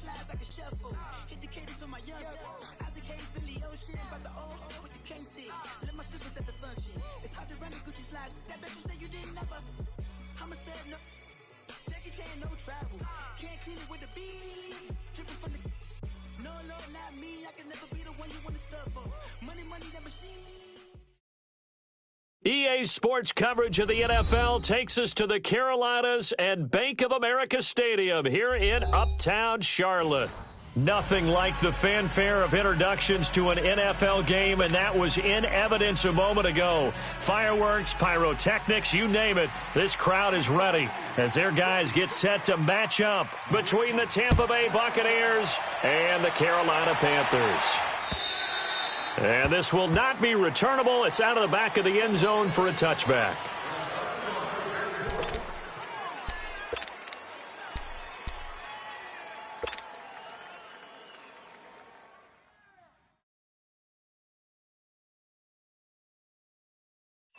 slides like a shuffle. Hit the cadence on my young. Isaac Hayes, Billy Ocean, about the old with the cane stick. Let my slippers at the function. It's hard to run the Gucci slides. That bet you say you didn't never. I'm a step no. Jackie Chan, no travel. Can't clean it with the beat. Dripping from the. No, not me. I can never be the one you want to stuff for. Money, that machine. EA Sports coverage of the NFL takes us to the Carolinas and Bank of America Stadium here in Uptown Charlotte. Nothing like the fanfare of introductions to an NFL game, and that was in evidence a moment ago. Fireworks, pyrotechnics, you name it. This crowd is ready as their guys get set to match up between the Tampa Bay Buccaneers and the Carolina Panthers. And this will not be returnable. It's out of the back of the end zone for a touchback.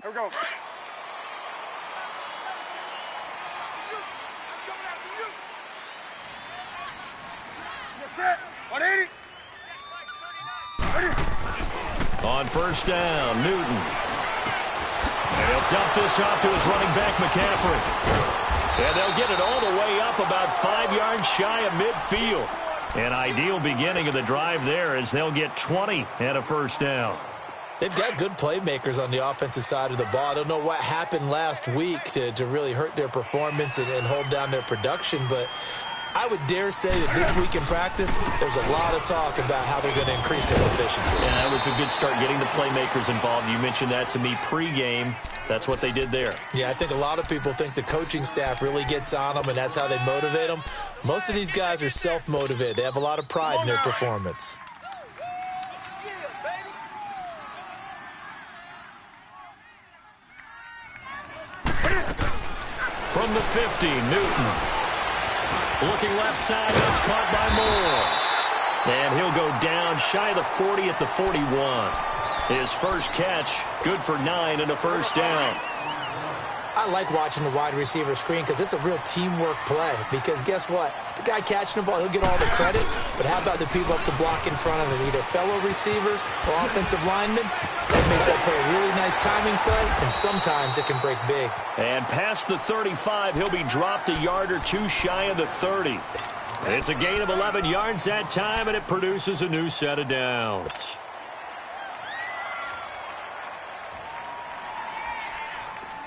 Here we go. That's it. 180. On first down, Newton. And he'll dump this off to his running back, McCaffrey. And they'll get it all the way up about 5 yards shy of midfield. An ideal beginning of the drive there as they'll get 20 and a first down. They've got good playmakers on the offensive side of the ball. I don't know what happened last week to really hurt their performance and hold down their production, but I would dare say that this week in practice, there's a lot of talk about how they're going to increase their efficiency. And that was a good start getting the playmakers involved. You mentioned that to me pregame. That's what they did there. Yeah, I think a lot of people think the coaching staff really gets on them, and that's how they motivate them. Most of these guys are self-motivated. They have a lot of pride in their performance. From the 50, Newton. Looking left side, that's caught by Moore. And he'll go down shy of the 40 at the 41. His first catch, good for 9 and a first down. I like watching the wide receiver screen because it's a real teamwork play. Because guess what? The guy catching the ball, he'll get all the credit. But how about the people up to block in front of him, either fellow receivers or offensive linemen? That makes that play a really nice timing play, and sometimes it can break big. And past the 35, he'll be dropped a yard or two shy of the 30. It's a gain of 11 yards that time, and it produces a new set of downs.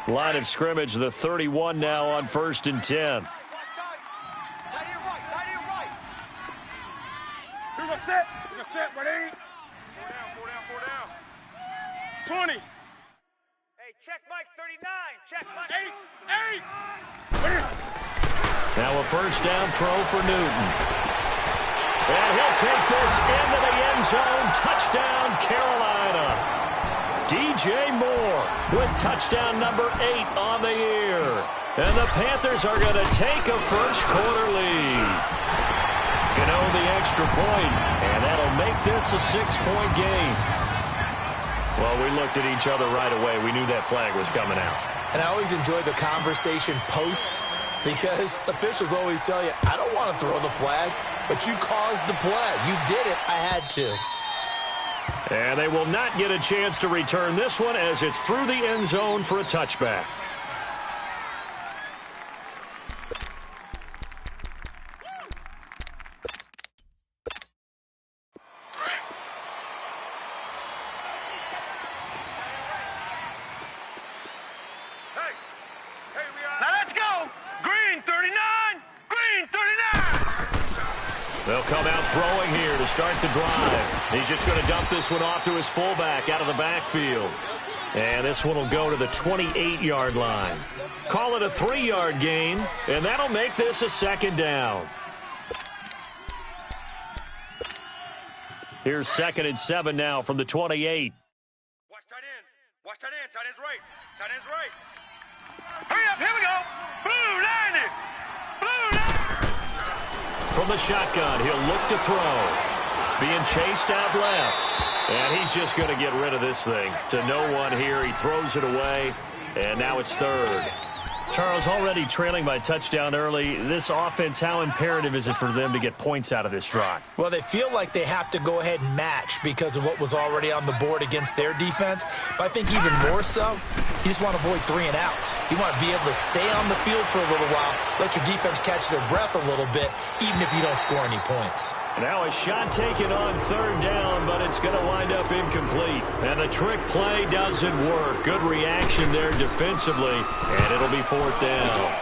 Line of scrimmage, the 31 now on 1st and 10. Tight end right. We're going to set. 180. 4 down. 20. Hey, check Mike 39. Check Mike. 8. Now a first down throw for Newton. And he'll take this into the end zone. Touchdown, Carolina. DJ Moore with touchdown number 8 on the year. And the Panthers are going to take a first-quarter lead. Gano the extra point, and that'll make this a 6-point game. Well, we looked at each other right away. We knew that flag was coming out. And I always enjoy the conversation post because officials always tell you, I don't want to throw the flag, but you caused the play. You did it. I had to. And they will not get a chance to return this one as it's through the end zone for a touchback. Now let's go. Green 39. Green 39. They'll come out throwing here to start the drive. He's just going to dump this one off to his fullback out of the backfield. And this one will go to the 28-yard line. Call it a 3-yard gain, and that'll make this a 2nd down. Here's 2nd and 7 now from the 28. Watch tight end. Tight end's right. Hurry up. Here we go. Blue line it. From the shotgun, he'll look to throw. Being chased out left. And he's just going to get rid of this thing. To no one here. He throws it away. And now it's 3rd. Charles, already trailing by touchdown early. This offense, how imperative is it for them to get points out of this drive? Well, they feel like they have to go ahead and match because of what was already on the board against their defense. But I think even more so, you just want to avoid 3 and outs. You want to be able to stay on the field for a little while, let your defense catch their breath a little bit, even if you don't score any points. Now a shot taken on 3rd down, but it's going to wind up incomplete. And the trick play doesn't work. Good reaction there defensively, and it'll be 4th down.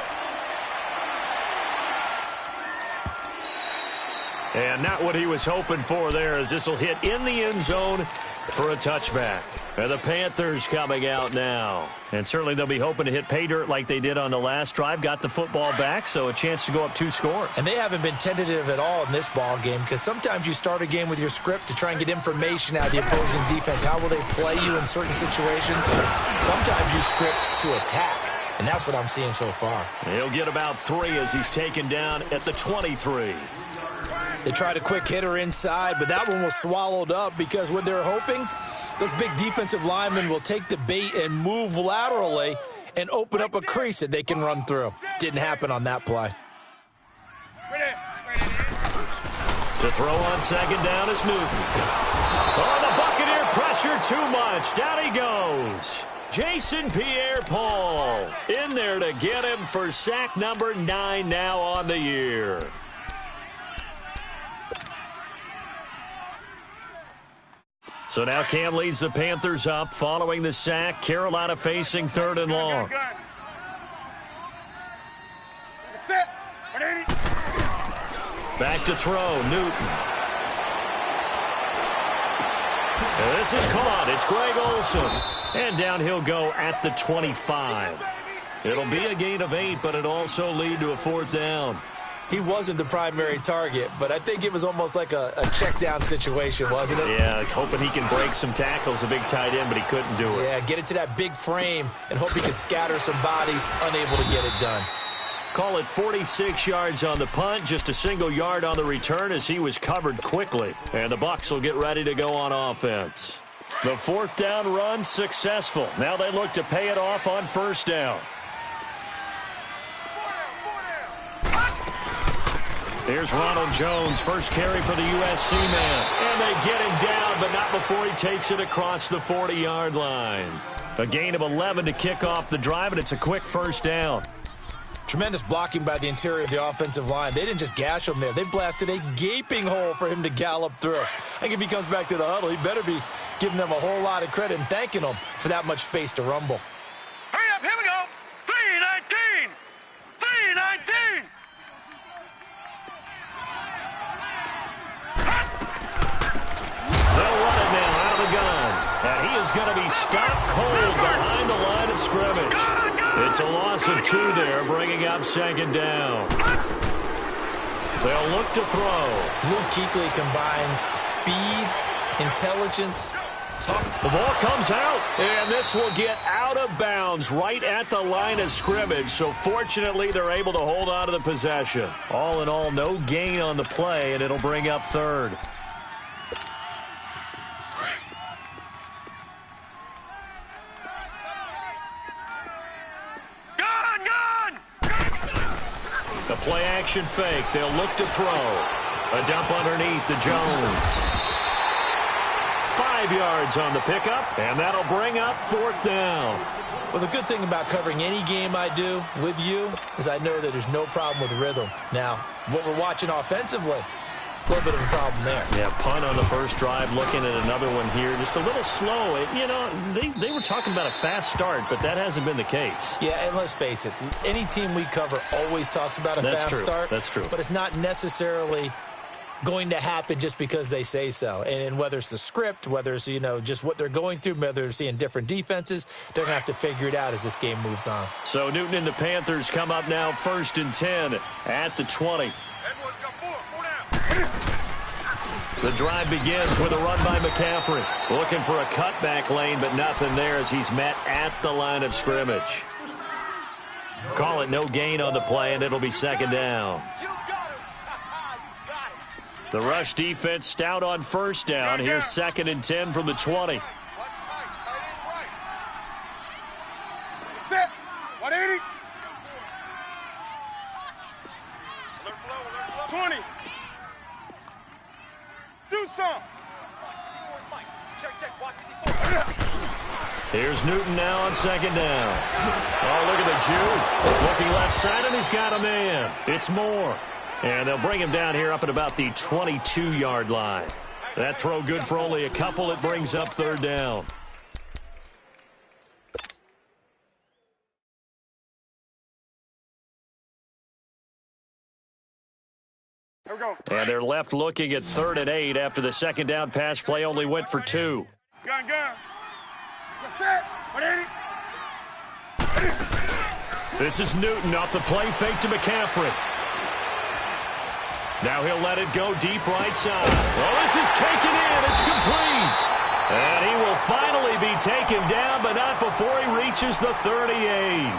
And not what he was hoping for there, as this will hit in the end zone for a touchback. And the Panthers coming out now. And certainly they'll be hoping to hit pay dirt like they did on the last drive. Got the football back, so a chance to go up 2 scores. And they haven't been tentative at all in this ball game, because sometimes you start a game with your script to try and get information out of the opposing defense. How will they play you in certain situations? Sometimes you script to attack, and that's what I'm seeing so far. He'll get about 3 as he's taken down at the 23. They tried a quick hitter inside, but that one was swallowed up because what they're hoping, those big defensive linemen will take the bait and move laterally and open up a crease that they can run through. Didn't happen on that play. To throw on 2nd down is Newton. Oh, the Buccaneer pressure too much. Down he goes. Jason Pierre-Paul in there to get him for sack number 9 now on the year. So now Cam leads the Panthers up following the sack. Carolina facing 3rd and long. Back to throw, Newton. And this is caught. It's Greg Olsen. And down he'll go at the 25. It'll be a gain of 8, but it also lead to a 4th down. He wasn't the primary target, but I think it was almost like a check down situation, wasn't it? Yeah, hoping he can break some tackles, a big tight end, but he couldn't do it. Yeah, get it to that big frame and hope he could scatter some bodies, unable to get it done. Call it 46 yards on the punt, just a single yard on the return as he was covered quickly. And the Bucs will get ready to go on offense. The 4th down run successful. Now they look to pay it off on 1st down. Here's Ronald Jones, first carry for the USC man. And they get him down, but not before he takes it across the 40-yard line. A gain of 11 to kick off the drive, and it's a quick 1st down. Tremendous blocking by the interior of the offensive line. They didn't just gash him there. They blasted a gaping hole for him to gallop through. I think if he comes back to the huddle, he better be giving them a whole lot of credit and thanking them for that much space to rumble. Hurry up, here we go. 319. 319. They'll run it now out of the gun. And he is going to be stopped cold behind the line of scrimmage. It's a loss of 2 there, bringing up 2nd down. They'll look to throw. Luke Kuechly combines speed, intelligence, tough. The ball comes out, and this will get out of bounds right at the line of scrimmage. So fortunately, they're able to hold on to the possession. All in all, no gain on the play, and it'll bring up 3rd. The play-action fake. They'll look to throw. A dump underneath to Jones. 5 yards on the pickup, and that'll bring up 4th down. Well, the good thing about covering any game I do with you is I know that there's no problem with rhythm. Now, what we're watching offensively, a little bit of a problem there. Yeah, punt on the first drive, looking at another one here. Just a little slow. You know, they were talking about a fast start, but that hasn't been the case. Yeah, and let's face it, any team we cover always talks about a fast start. That's true. But it's not necessarily going to happen just because they say so. And whether it's the script, whether it's, just what they're going through, whether they're seeing different defenses, they're going to have to figure it out as this game moves on. So Newton and the Panthers come up now 1st and 10 at the 20. Edwards got 4 down. The drive begins with a run by McCaffrey. Looking for a cutback lane, but nothing there as he's met at the line of scrimmage. Call it no gain on the play, and it'll be 2nd down. The rush defense stout on 1st down. Here's 2nd and 10 from the 20. Watch tight. Tight is right. Set. 180. 20. Do some. Check, watch D4L. Here's Newton now on second down. Oh, look at the juke. Looking left side, and he's got a man. It's Moore. And they'll bring him down here up at about the 22-yard line. That throw good for only a couple. It brings up third down. Here we go. And they're left looking at 3rd and 8 after the second down pass play only went for 2. Gun. That's it. 180. This is Newton off the play fake to McCaffrey. Now he'll let it go deep right side. Well, this is taken in. It's complete. And he will finally be taken down, but not before he reaches the 38.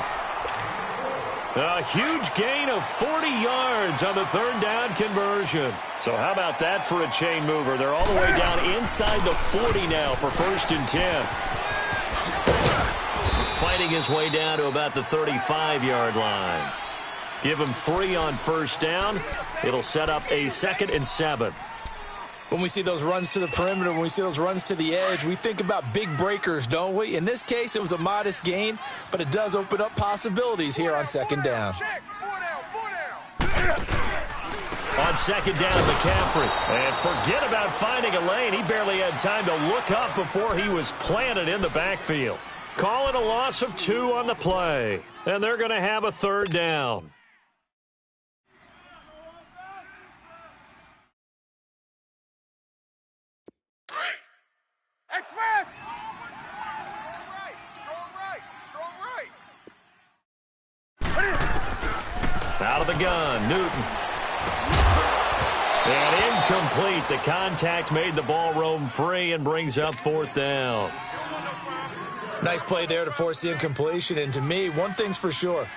A huge gain of 40 yards on the 3rd down conversion. So how about that for a chain mover? They're all the way down inside the 40 now for 1st and 10. Fighting his way down to about the 35-yard line. Give him 3 on 1st down. It'll set up a 2nd and 7. When we see those runs to the perimeter, when we see those runs to the edge, we think about big breakers, don't we? In this case, it was a modest gain, but it does open up possibilities here on 2nd down. Check. 4 down. On 2nd down, McCaffrey. And forget about finding a lane. He barely had time to look up before he was planted in the backfield. Call it a loss of 2 on the play. And they're going to have a 3rd down. Express. Strong right. Out of the gun, Newton. And incomplete. The contact made the ball roam free and brings up 4th down. Nice play there to force the incompletion. And to me, one thing's for sure.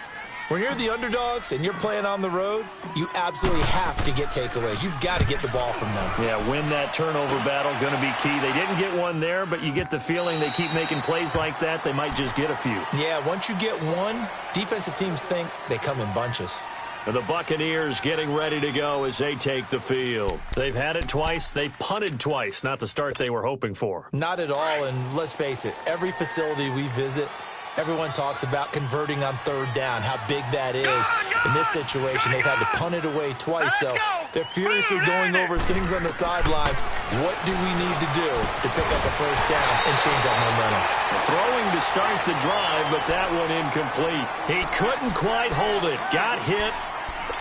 When you're the underdogs and you're playing on the road, you absolutely have to get takeaways. You've got to get the ball from them. Yeah, win that turnover battle, going to be key. They didn't get one there, but you get the feeling they keep making plays like that, they might just get a few. Yeah, once you get one, defensive teams think they come in bunches. And the Buccaneers getting ready to go as they take the field. They've had it twice. They've punted twice. Not the start they were hoping for. Not at all, and let's face it, every facility we visit, everyone talks about converting on 3rd down, how big that is. In this situation, they've had to punt it away twice, so they're furiously going over things on the sidelines. What do we need to do to pick up a 1st down and change our momentum? Throwing to start the drive, but that one incomplete. He couldn't quite hold it. Got hit.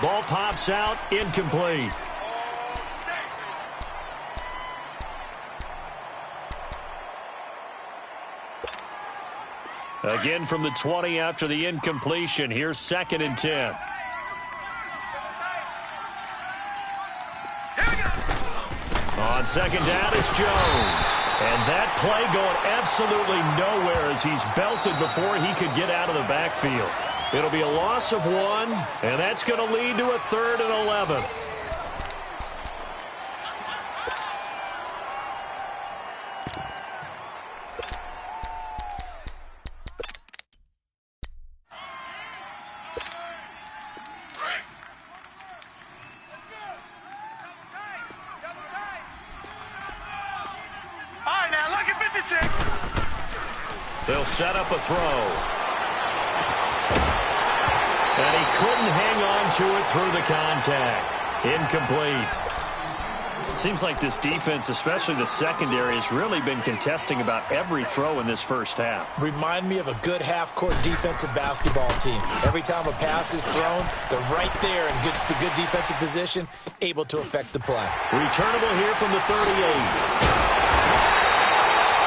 Ball pops out. Incomplete. Again from the 20 after the incompletion. Here's 2nd and 10. On 2nd down, it's Jones. And that play going absolutely nowhere as he's belted before he could get out of the backfield. It'll be a loss of 1, and that's going to lead to a 3rd and 11. They'll set up a throw. And he couldn't hang on to it through the contact. Incomplete. Seems like this defense, especially the secondary, has really been contesting about every throw in this first half. Remind me of a good half-court defensive basketball team. Every time a pass is thrown, they're right there in good defensive position, able to affect the play. Returnable here from the 38.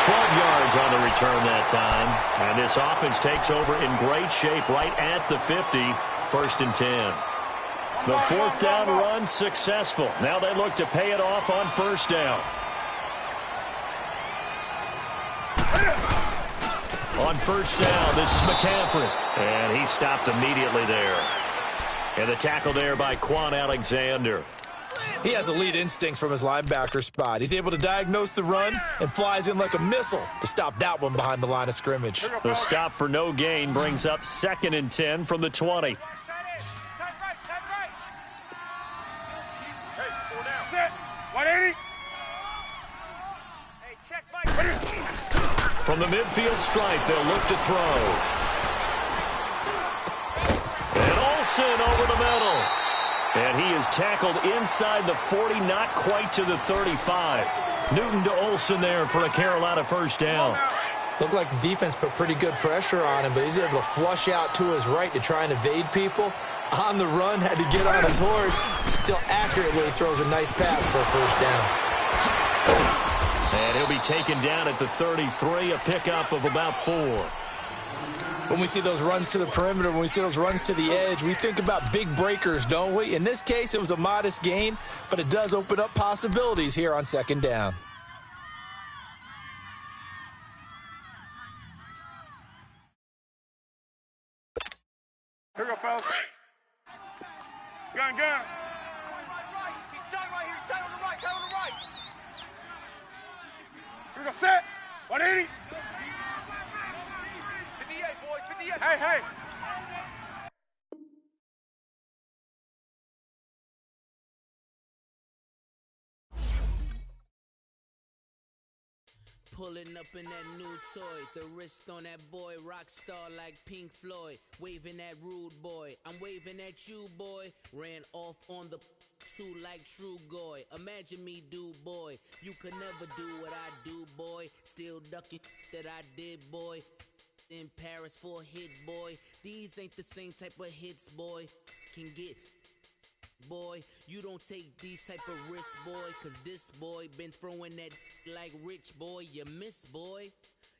12 yards on the return that time. And this offense takes over in great shape right at the 50. 1st and 10. The 4th down run successful. Now they look to pay it off on 1st down. On 1st down, this is McCaffrey. And he stopped immediately there. And the tackle there by Quan Alexander. He has elite instincts from his linebacker spot. He's able to diagnose the run and flies in like a missile to stop that one behind the line of scrimmage. The stop for no gain brings up 2nd and 10 from the 20. 4 down. Set. 180. Hey, check my... From the midfield stripe, they'll look to throw. And Olsen over the middle. And he is tackled inside the 40, not quite to the 35. Newton to Olsen there for a Carolina first down. Looked like the defense put pretty good pressure on him, but he's able to flush out to his right to try and evade people. On the run, had to get on his horse. Still accurately throws a nice pass for a first down. And he'll be taken down at the 33, a pickup of about 4. When we see those runs to the perimeter, when we see those runs to the edge, we think about big breakers, don't we? In this case, it was a modest gain, but it does open up possibilities here on second down. Here we go, fellas. Gun. Right. He's tight right here. He's tight on the right. Tight on the right. Here we go, set. 180. 58, boys. 58. Hey. Pulling up in that new toy, the wrist on that boy, rock star like Pink Floyd, waving at rude boy, I'm waving at you boy, ran off on the two like True Goy, imagine me do boy, you could never do what I do boy, still ducking that I did boy, in Paris for a hit boy, these ain't the same type of hits boy, can get... Boy, you don't take these type of risks, boy, cause this boy been throwing that like rich boy, you miss, boy.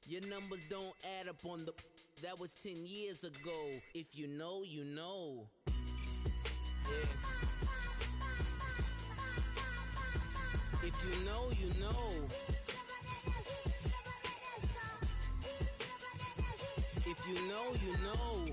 Your numbers don't add up on the... That was 10 years ago. If you know, you know. Yeah. If you know, you know. If you know, you know.